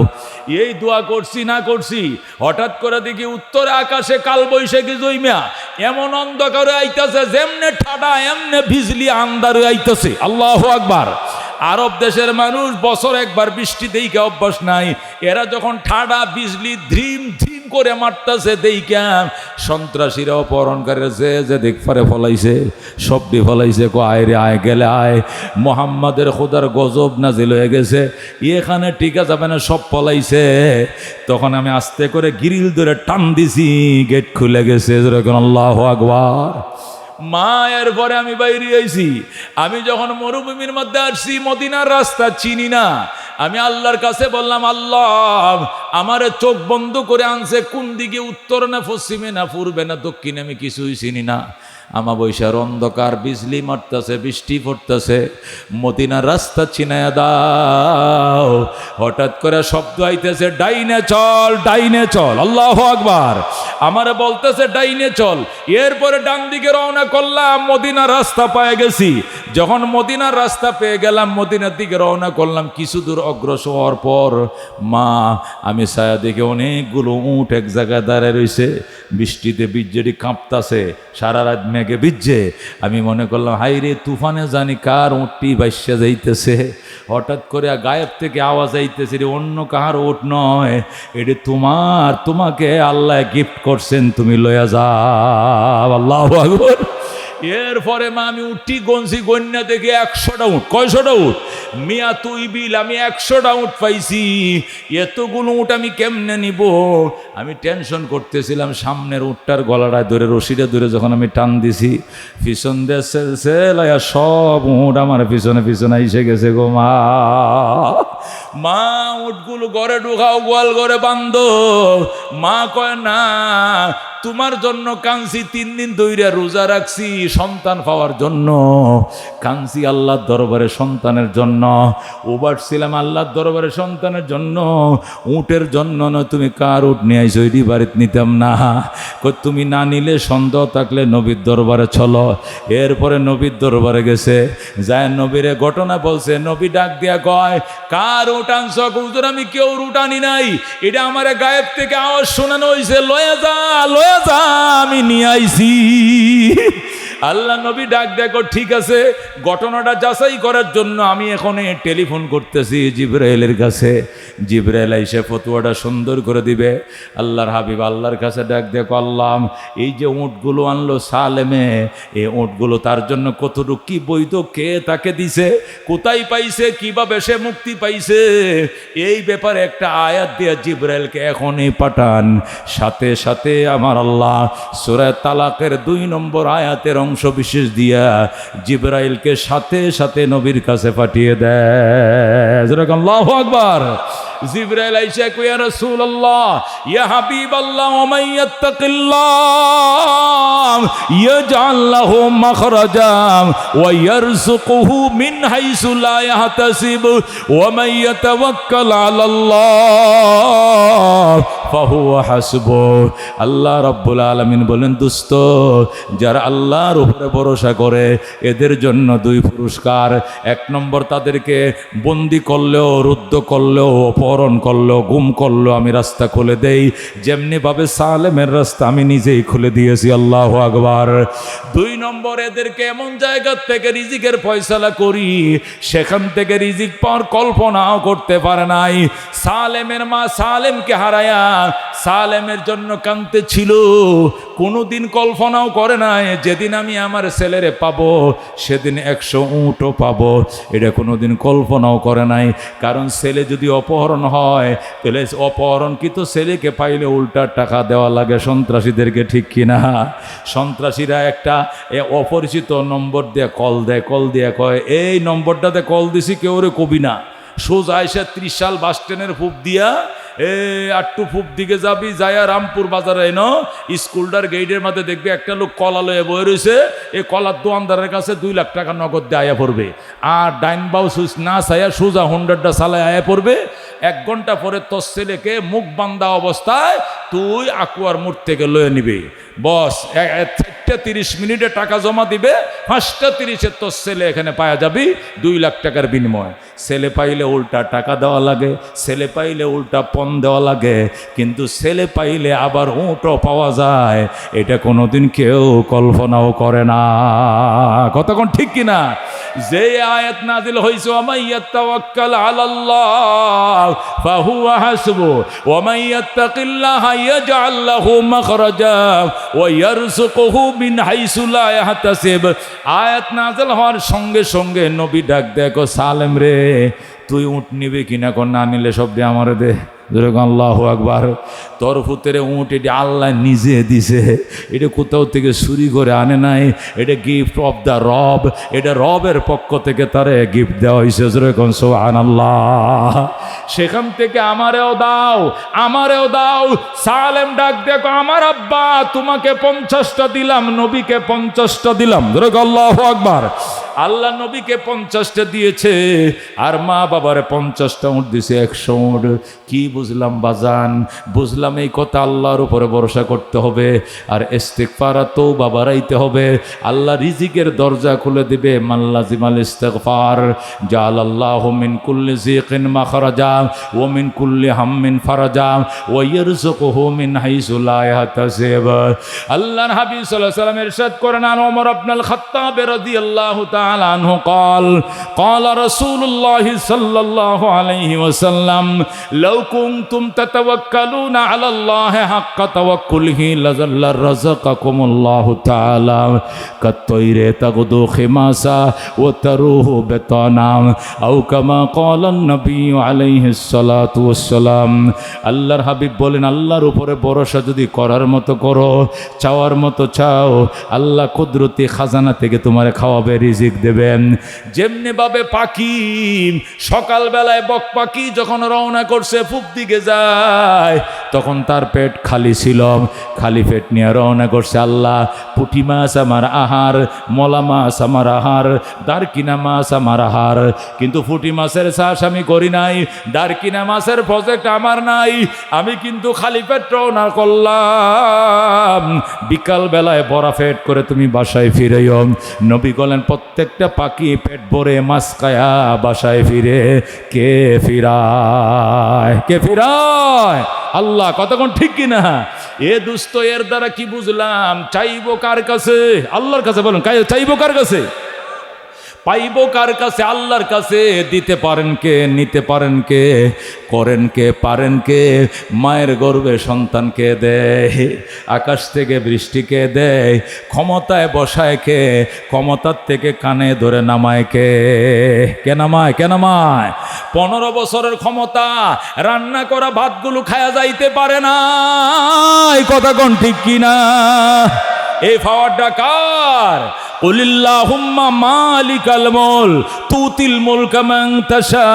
এই দোয়া করছি না করছি, হঠাৎ করে দেখি উত্তরে আকাশে কালবৈশাখী জৈমা এমন অন্ধকারে আইতাছে, যেমনে ঠাডা এমনে বিজলি আন্দারে আইতাছে। আল্লাহু আকবার। আরব দেশের মানুষ বছর একবার বৃষ্টি দেইকে অভ্যাস নাই। এরা যখন ঠাডা বিজলি ধ্রিম ধ্রিম করে মারতাছে দেইকা, সন্ত্রাসীরা অপহরণকারীরা যে দেখ ফারে ফলাইছে, সবটি ফলাইছে। কো আয় রে আয়, গেলে আয়, মোহাম্মদের খোদার গজব নাজিল হয়ে গেছে, এখানে টিকা যাবে না, সব ফলাইছে। তখন আমি আস্তে করে গ্রিল ধরে টান দিছি, গেট খুলে গেছে। যেরকম আল্লাহু আকবার। মায়ের পরে আমি বাইরে আইছি। আমি যখন মরুভূমির মধ্যে আসছি, মদিনার রাস্তা চিনি না, আমি আল্লাহর কাছে বললাম, আল্লাহ আমারে চোখ বন্ধ করে আনছে, কোন দিকে উত্তর না পশ্চিমে না পূর্বে না দক্ষিণে আমি কিছুই চিনি না। আমা বৈশার অন্ধকার, বিজলি মারতেছে, বৃষ্টি পড়তেছে, মদিনার রাস্তা চিনায়া দাও। হঠাৎ করে শব্দ আইতেছে, ডাইনে চল, ডাইনে চল। আল্লাহু আকবার। আমারে বলতেছে ডাইনে চল। এরপরে ডান দিকে রওনা করলাম, মদিনার রাস্তা পেয়ে গেছি। যখন মদিনার রাস্তা পেয়ে গেলাম, মদিনার দিকে রওনা করলাম। কিছু দূর অগ্রসর হওয়ার পর মা আমি ছায়া দেখে অনেকগুলো উট এক জায়গায় দাঁড়ায় রয়েছে, বৃষ্টিতে বিজ্জেটি কাঁপতাছে, সারা রাত মেঘে ভিজছে। আমি মনে করলাম, হাই রে তুফানে জানি কার উটটি ভাইসা যাইতেছে। হঠাৎ করে গায়েব থেকে আওয়াজ আইতেছে, রে অন্য কাহার উট নয়, এটি তোমার, তোমাকে আল্লাহ গিফট করছেন, তুমি লয়া যাও। আল্লাহু আকবার। এরপরে মা আমি উঠি গঞ্জি গন্যা দেখে 100টা উঠ। কয়শোটা উঠ মিয়া তুই বিল? আমি 100টা উঠ পাইছি। এতগুলো উঠ আমি কেমনে নিব? আমি টেনশন করতেছিলাম। সামনের উঠটার গলাটা ধরে, রশিটা ধরে যখন আমি টান দিছি, পিছন দিয়ে সেলাইয়া সব উঠ আমার পিছনে পিছনে এসে গেছে গো মা। মা উঠগুলো ঘরে ঢুকাও, গোয়াল ঘরে বান্ধ। মা কয় না, তোমার জন্য কাঁদছি, 3 দিন ধইরা রোজা রাখছি সন্তান পাওয়ার জন্য, কাঁদছি আল্লাহর দরবারে সন্তানের জন্য, উবারছিলাম আল্লাহর দরবারে সন্তানের জন্য, উটের জন্য না। তুমি কার উট নিয়ে আইছো? এটি বাড়িতে নিতাম না। তুমি না নিলে সন্দেহ থাকলে নবীর দরবারে চলো। এরপরে নবীর দরবারে গেছে, যায় নবীরে ঘটনা বলছে। নবী ডাক দিয়া কয়, কার উট আনছ? হুজুর আমি কেউ উট আনি নাই, এটা আমার গায়েব থেকে আওয়াজ শোনানো হয়েছে, লয়ে যা লয়ে যা, আমি নিয়ে আইছি। আল্লাহ নবী ডাক দেখো, ঠিক আছে। ঘটনাটা যাচাই করার জন্য আমি এখন টেলিফোন করতেছি জিবরাইলের কাছে। জিবরাইল এসে ফতোয়াটা সুন্দর করে দিবে। আল্লাহর হাবিব আল্লাহর কাছে ডাক দেখো, আল্লাহ এই যে উটগুলো আনলো সালেমে, এই উটগুলো তার জন্য কতটুকু কি বৈধ, কে তাকে দিছে, কোথায় পাইছে, কিভাবে সে মুক্তি পাইছে, এই ব্যাপারে একটা আয়াত দিয়ে জিবরাইলকে এখনই পাঠান। সাথে সাথে আমার আল্লাহ সূরা তালাকের 2 নম্বর আয়াতের অংশ বিশেষ দিয়া জিবরাইলকে সাথে সাথে নবীর কাছে পাঠিয়ে দেয়। যেরকম আল্লাহু আকবার। জিবরাইল আইসা কই, ইয়া রাসূলুল্লাহ, ইয়া হাবিবাল্লাহ, ওয়া মান ইয়াত্তাকিল্লাহ ইয়াজআল লাহু মাখরাজাম ওয়া ইয়ারযুকুহু মিন হাইসু লা ইয়াহতাসিব ওয়া মান ইয়াতাওয়াক্কাল আলাল্লাহ ফাহুয়া হাসবুহ। আল্লাহ রাব্বুল আলামিন বলেন, দোস্ত যারা আল্লাহর উপরে ভরসা করে এদের জন্য 2 পুরস্কার। 1 নম্বর, তাদেরকে বন্দি করলেও, রুদ্ধ করলেও, অপহরণ করলেও, গুম করলেও আমি রাস্তা খুলে দেই, যেমনিভাবে সালেমের রাস্তা আমি নিজেই খুলে দিয়েছি। আল্লাহু আকবার। 2 নম্বর, এদেরকে এমন জায়গা থেকে রিজিকের ফয়সালা করি সেখান থেকে রিজিক পাওয়ার কল্পনাও করতে পারে নাই। সালেমের মা সালেমকে হারায়া সালেমের জন্য কাঁদতে ছিল, কোনোদিন কল্পনাও করে নাই যেদিন আমি আমার ছেলেরে পাবো সেদিন 100 উটও পাবো, এটা কোনোদিন কল্পনাও করে নাই। কারণ ছেলে যদি অপহরণ হয় তাহলে অপহরণকৃত ছেলেকে পাইলে উল্টা টাকা দেওয়া লাগে সন্ত্রাসীদেরকে, ঠিক কিনা? সন্ত্রাসীরা একটা অপরিচিত নম্বর দিয়ে কল দেয়, কল দিয়ে কয়, এই নম্বরটাতে কল দিছি, কেউ রে কবি না, সোজা এসে 30 সাল বাস স্ট্যান্ডের পূব দিয়া আট্টু ফুপ দিকে যাবি, যাইয়া রামপুর বাজারে এনো স্কুলটার গেটের মধ্যে দেখবি একটা লোক কলা লয়ে বয়ে রয়েছে, এই কলার দোয়ানদারের কাছে 2 লাখ টাকা নগদ দিয়ে আয়া পড়বে। আর ডাইন বাউ সুইচ না চাইয়া সোজা 100টা চালায় আয়া পড়বে। 1 ঘন্টা পরে তোর ছেলেকে মুখ বান্ধা অবস্থায় তুই আকুয়ার মুঠ থেকে লয়ে নিবি। বস 30 মিনিটে টাকা জমা দিবে, 5:30 তোর ছেলে এখানে পাওয়া যাবি 2 লাখ টাকার বিনিময়। ছেলে পাইলে উল্টা টাকা দেওয়া লাগে, ছেলে পাইলে উল্টা পণ দেওয়া লাগে, কিন্তু ছেলে পাইলে আবার উঁটও পাওয়া যায়, এটা কোনোদিন কেউ কল্পনাও করে না। কতক্ষণ ঠিক কিনা? যে আয়াত নাজিল হইছে ওয়া ইয়াতাওয়াক্কাল আলাল্লাহ ফাহুয়া হাসবু ওয়া মান ইয়াত্তাকিল্লাহা ইয়াজআল লাহু মাখরাজা ওয়া ইয়ারযুকুহু মিন হাইসু লা ইয়াহতাসিব। আয়াত নাজিল হওয়ার সঙ্গে সঙ্গে নবী ডাক দেখো সালেম রে, তুই উট নিবি কিনা? কোন না নিলে সব দিয়ে আমারে দে। আল্লাহু আকবার। তোর ফুতেরে উঁট এটি আল্লাহ নিজে দিছে, এটা কোথাও থেকে চুরি করে আনে নাই, এটা গিফট অফ দ্য রব, এটা রবের পক্ষ থেকে তারে গিফট দেওয়া হয়েছে। সুবহানাল্লাহ। সেখান থেকে আমারেও দাও, আমারেও দাও। সালেম ডাক দেখো, আমার আব্বা তোমাকে 50টা দিলাম, নবীকে 50টা দিলাম। আল্লাহু আকবার। আল্লাহ নবীকে 50টা দিয়েছে আর মা বাবারে 50টা উঠ দিছে, 100 উঠ। কি বুঝলাম বাজান? বুঝলাম এই কথা, আল্লাহর উপরে ভরসা করতে হবে আর ইস্তিগফার তওবা বাড়াইতে হবে। আল্লাহ রিজিকের দরজা খুলে দিবে। মাল্লাজিমাল ইস্তিগফার জাআলাল্লাহু মিন কুল্লি যিকিন মাখরাজা ওয়া মিন কুল্লি হাম্মিন ফারাজা ওয়া ইয়ারযুকুহু মিন হাইসু লা ইয়াহতাসিব। আল্লাহর হাবিব সাল্লাল্লাহু আলাইহি ওয়াসাল্লাম ইরশাদ করেন, আন ওমর ইবনুল খাত্তাব রাদিয়াল্লাহু তাআলা আনহু قال قال رسول الله صلى الله عليه وسلم لو كنتم تتوكلون على الله حق توكله لرزقكم الله تعالى كالطير تغدو خماسا وتروح بطانا أو كما قال النبي عليه الصلاة والسلام। আল্লাহর হাবিব বলেন, আল্লাহর উপরে ভরসা যদি করার মতো করো, চাওয়ার মতো চাও, আল্লাহ কুদরতি খাজানা থেকে তোমারে খাওয়াবে, রিজিক দেবেন। যেমনি ভাবে পাখি সকালবেলায় বক পাখি যখন রওনা করছে পূব দিকে যায়, তখন তার পেট খালি ছিল, খালি পেট নিয়ে রওনা করছে। আল্লাহ পুঁটি মাছ আমার আহার, মলা মাছ আমার আহার, দারকিনা মাছ আমার আহার, কিন্তু পুঁটি মাছের চাষ আমি করি নাই, দারকিনা মাছের প্রজেক্ট আমার নাই, আমি কিন্তু খালি পেট রওনা করলাম। বিকাল বেলায় বড়া পেট করে তুমি বাসায় ফিরেও। নবী বলেন, প্রত্যেকটা পাখি পেট ভরে মাছ খায়া বাসায় ফিরে, কে ফিরায়? কে ফিরায়? আল্লাহ। কতক্ষণ ঠিক কিনা? এ দুস্থ, এর দ্বারা কি বুঝলাম? চাইবো কার কাছে? আল্লাহর কাছে। বলেন, চাইবো কার কাছে? পাইব কার কাছে? আল্লাহর কাছে। দিতে পারেন কে? নিতে পারেন কে? করেন কে? পারেন কে? মায়ের গর্ভে সন্তানকে দেয়, আকাশ থেকে বৃষ্টিকে দেয়, ক্ষমতায় বসায় কে? ক্ষমতার থেকে কানে ধরে নামায় কে? কে নামায়? কে নামায়? 15 বছরের ক্ষমতা, রান্না করা ভাতগুলো খায়া যাইতে পারে না। কথা কোন ঠিক কিনা? এই পাওয়ারটা কার? কুলিল্লাহুম্মা মালিকাল মুলক তুতিল মুলকা মান তাশা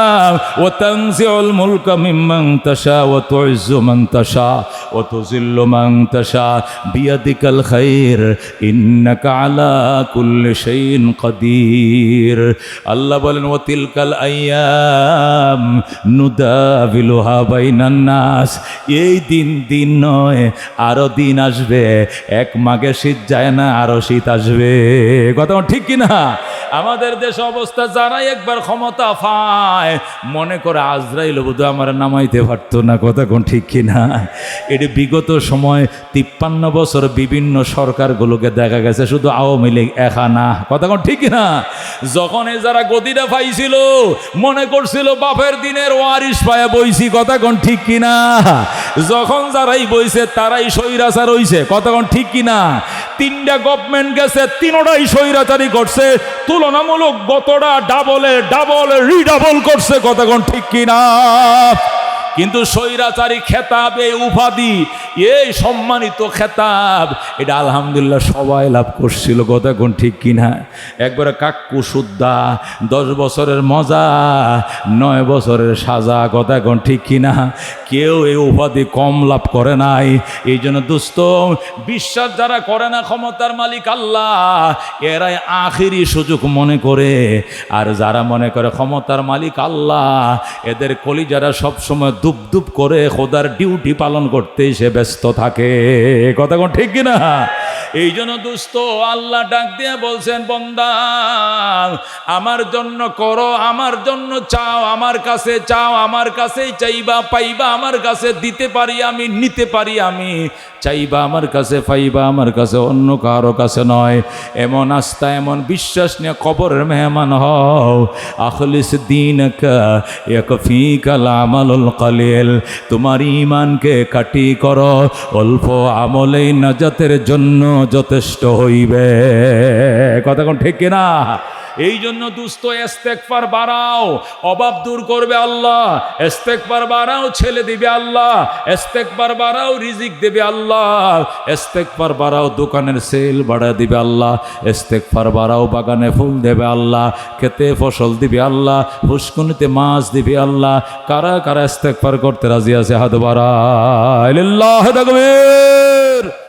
ওয়া তানজিউল মুলকা মিম্মান তাশা ওয়া তুইজ্জু মান তাশা ওয়া তুযিল্লু মান তাশা বিয়াদিকাল খায়র ইন্নাকা আলা কুল্লি শাইইন কাদির। আল্লাহ বলেন, ওয়া তিলকাল আইয়াম নুদাবিলুহা বাইনান নাস। এই দিন দিন নয়, আরো দিন আসবে। এক মাঘে শীত যায় না, আরো শীত আসবে। কথা ঠিক কিনা? আমাদের দেশ অবস্থা, যারাই একবার ক্ষমতা পায় মনে করে আজরাইল বোধহয় আমার নামাইতে পারতো না। কথা কোন ঠিক কিনা? এটি বিগত সময় 53 বছর বিভিন্ন সরকারগুলোকে দেখা গেছে, শুধু আওয়ামী লীগ একা না। কথা কোন ঠিক কিনা? যখন যারা গদিটা পাইছিল মনে করছিল বাপের দিনের ওয়ারিশ পায়া বইছি। কথা কোন ঠিক কিনা? যখন যারাই বইছে তারাই স্বৈরাচার হইছে। কথা কোন ঠিক কিনা? 3টা গভর্নমেন্ট গেছে, 3টাই স্বৈরাচারী করছে, তুলনামূলক গতটা ডাবল রিডাবল করছে। কথা কোন ঠিক কিনা? কিন্তু স্বৈরাচারী খেতাব, এই উপাধি, এই সম্মানিত খেতাব এটা আলহামদুলিল্লাহ সবাই লাভ করছিল, কথা কোন ঠিক কিনা? একবারে কাক্কু সুদ্দা, 10 বছরের মজা 9 বছরের সাজা, কথা কোন ঠিক কিনা? কেউ এই উপাধি কম লাভ করে নাই। এই জন্য দোস্ত, বিশ্বাস যারা করে না ক্ষমতার মালিক আল্লাহ, এরাই আখিরি সুযোগ মনে করে। আর যারা মনে করে ক্ষমতার মালিক আল্লাহ, এদের কলিজারা সবসময় দুপ দুপ করে খোদার ডিউটি পালন করতে সে ব্যস্ত থাকে, কথা কোন ঠিক কিনা? এই জন্য দোস্ত, আল্লাহ ডাক দিয়ে বলছেন, বান্দা আমার জন্য করো, আমার জন্য চাও, আমার কাছে চাও, আমার কাছেই চাইবা পাইবা, আমার কাছে দিতে পারি আমি, নিতে পারি আমি, চাইবা আমার কাছে পাইবা আমার কাছে, অন্য কারো কাছে নয়। এমন আস্থা এমন বিশ্বাস নিয়ে কবরের মেহমান হও। আখলিস দীনকা ইয়াকফিকাল আমালুল কালিল, তোমার ঈমানকে কাটি করো, অল্প আমলেই নাজাতের জন্য যথেষ্ট হইবে, কথা কোন ঠিক কিনা? এই জন্য দুস্থ ইস্তেগফার বাড়াও, অভাব দূর করবে আল্লাহ। ইস্তেগফার বাড়াও, ছেলে দিবে আল্লাহ। ইস্তেগফার বাড়াও, রিজিক দেবে আল্লাহ। ইস্তেগফার বাড়াও, দোকানের সেল বাড়া দিবে আল্লাহ। ইস্তেগফার বাড়াও, বাগানে ফুল দেবে আল্লাহ, খেতে ফসল দিবে আল্লাহ, পুষ্কুনিতে মাছ দিবে আল্লাহ। কারা কারা ইস্তেগফার করতে রাজি আছে? হাত বাড়ায়, লিল্লাহি তাকবীর।